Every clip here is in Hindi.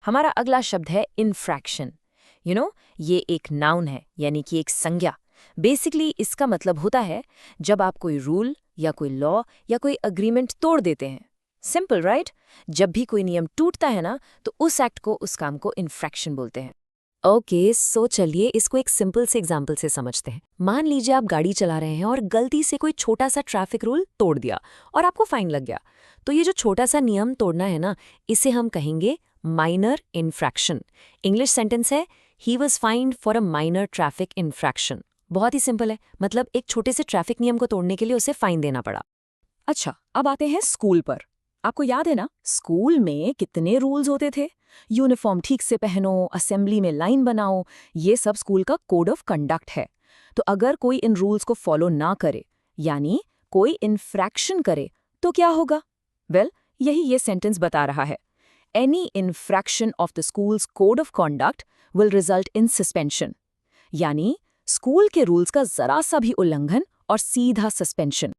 हमारा अगला शब्द है इन्फ्रैक्शन। ये एक नाउन है, यानी कि एक संज्ञा। बेसिकली इसका मतलब होता है जब आप कोई रूल या कोई लॉ या कोई अग्रीमेंट तोड़ देते हैं। Simple right? जब भी कोई नियम टूटता है ना, तो उस एक्ट को, उस काम को इन्फ्रैक्शन बोलते हैं। ओके, सो चलिए इसको एक सिंपल से एग्जाम्पल से समझते हैं। मान लीजिए आप गाड़ी चला रहे हैं और गलती से कोई छोटा सा ट्रैफिक रूल तोड़ दिया और आपको फाइन लग गया। तो ये जो छोटा सा नियम तोड़ना है ना, इसे हम कहेंगे माइनर इन्फ्रैक्शन। इंग्लिश सेंटेंस है, he was find for a minor traffic infarction. बहुत ही सिंपल है, मतलब एक छोटे से ट्रैफिक नियम को तोड़ने के लिए उसे फाइन देना पड़ा। अच्छा, अब आते हैं स्कूल पर। आपको याद है ना, स्कूल में कितने रूल्स होते थे? यूनिफॉर्म ठीक से पहनो, असेंबली में लाइन बनाओ, ये सब स्कूल का कोड ऑफ कंडक्ट है। तो अगर कोई इन रूल्स को फॉलो ना करे, यानी कोई इन्फ्रैक्शन करे, तो क्या होगा? वेल, यही ये सेंटेंस बता रहा है। Any infarction of the schools code of conduct will result in suspension. यानी स्कूल के रूल्स का जरा सा भी उल्लंघन और सीधा सस्पेंशन।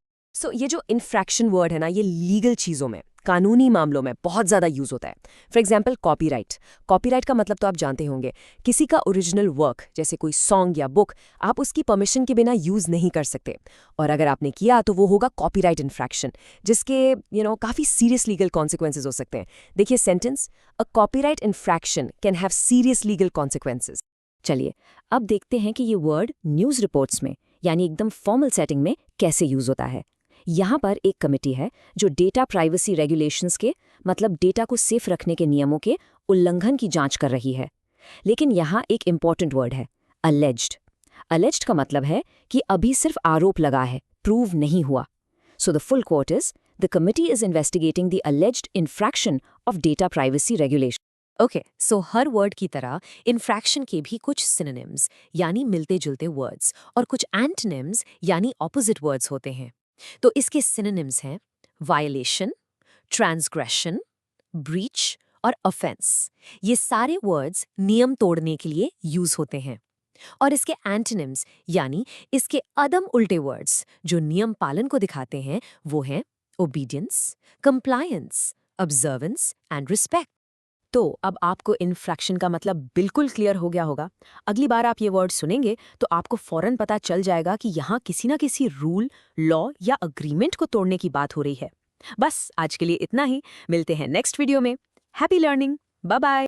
ये जो इन्फ्रैक्शन वर्ड है ना, ये लीगल चीज़ों में, कानूनी मामलों में बहुत ज़्यादा यूज़ होता है। For example copyright. कॉपीराइट का मतलब तो आप जानते होंगे, किसी का ओरिजिनल वर्क जैसे कोई सॉन्ग या बुक आप उसकी परमिशन के बिना यूज़ नहीं कर सकते, और अगर आपने किया तो वो होगा कॉपीराइट इन्फ्रैक्शन, जिसके काफ़ी सीरियस लीगल कॉन्सिक्वेंसेज हो सकते हैं। देखिए sentence, a copyright infarction can have serious legal consequences. चलिए अब देखते हैं कि ये वर्ड न्यूज़ रिपोर्ट्स में, यानी एकदम फॉर्मल सेटिंग में कैसे यूज़ होता है। यहाँ पर एक कमिटी है जो डेटा प्राइवेसी रेगुलेशंस के, मतलब डेटा को सेफ रखने के नियमों के उल्लंघन की जांच कर रही है। लेकिन यहाँ एक इम्पॉर्टेंट वर्ड है, अलेज्ड। अलेज्ड का मतलब है कि अभी सिर्फ आरोप लगा है, प्रूव नहीं हुआ। So the full quote is, the committee is investigating the alleged infraction of data privacy regulation. Okay, so हर वर्ड की तरह इन्फ्रैक्शन के भी कुछ सिनोनिम्स, यानी मिलते जुलते वर्ड्स, और कुछ एंटोनिम्स, यानी ऑपोजिट वर्ड्स होते हैं। तो इसके सिनोनिम्स हैं वायलेशन, ट्रांसग्रेशन, ब्रीच और ऑफेंस। ये सारे वर्ड्स नियम तोड़ने के लिए यूज होते हैं। और इसके एंटोनिम्स, यानी इसके अदम उल्टे वर्ड्स जो नियम पालन को दिखाते हैं, वो हैं obedience, compliance, observance and respect. तो अब आपको इन्फ्रैक्शन का मतलब बिल्कुल क्लियर हो गया होगा। अगली बार आप ये वर्ड सुनेंगे तो आपको फौरन पता चल जाएगा कि यहाँ किसी ना किसी रूल, लॉ या अग्रीमेंट को तोड़ने की बात हो रही है। बस आज के लिए इतना ही, मिलते हैं नेक्स्ट वीडियो में। Happy learning, bye bye.